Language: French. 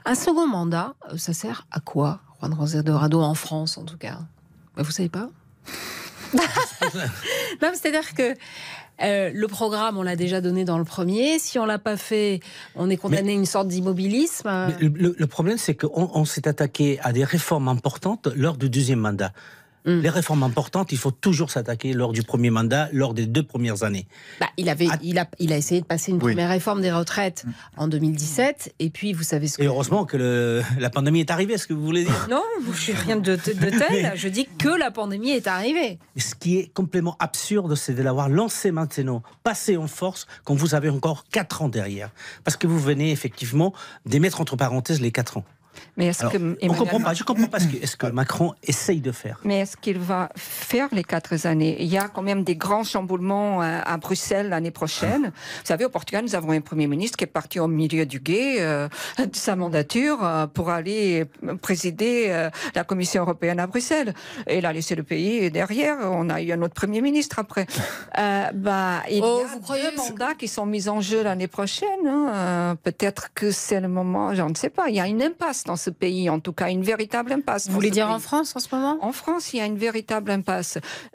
Un second mandat, ça sert à quoi, Juan José Dorado, en France en tout cas? Vous savez pas? Non, c'est-à-dire que le programme, on l'a déjà donné dans le premier. Si on l'a pas fait, on est condamné à une sorte d'immobilisme. Le problème, c'est qu'on s'est attaqué à des réformes importantes lors du deuxième mandat. Les réformes importantes, il faut toujours s'attaquer lors du premier mandat, lors des 2 premières années. Il a essayé de passer une première réforme des retraites en 2017, et puis vous savez ce que... Et heureusement que la pandémie est arrivée, est-ce que vous voulez dire? Non, je ne suis rien de tel, je dis que la pandémie est arrivée. Ce qui est complètement absurde, c'est de l'avoir lancé maintenant, passé en force, quand vous avez encore 4 ans derrière. Parce que vous venez effectivement d'émettre entre parenthèses les 4 ans. Mais est-ce que on comprend pas. Je comprends pas ce que Macron essaye de faire. Mais est-ce qu'il va faire les 4 années? Il y a quand même des grands chamboulements à Bruxelles l'année prochaine. Vous savez, au Portugal, nous avons un Premier ministre qui est parti au milieu du gué de sa mandature pour aller présider la Commission européenne à Bruxelles. Et il a laissé le pays derrière. On a eu un autre Premier ministre après. Il y a 2 mandats qui sont mis en jeu l'année prochaine. Peut-être que c'est le moment, je ne sais pas. Il y a une impasse dans ce pays, en tout cas, une véritable impasse. Vous voulez dire en France en ce moment? En France, il y a une véritable impasse.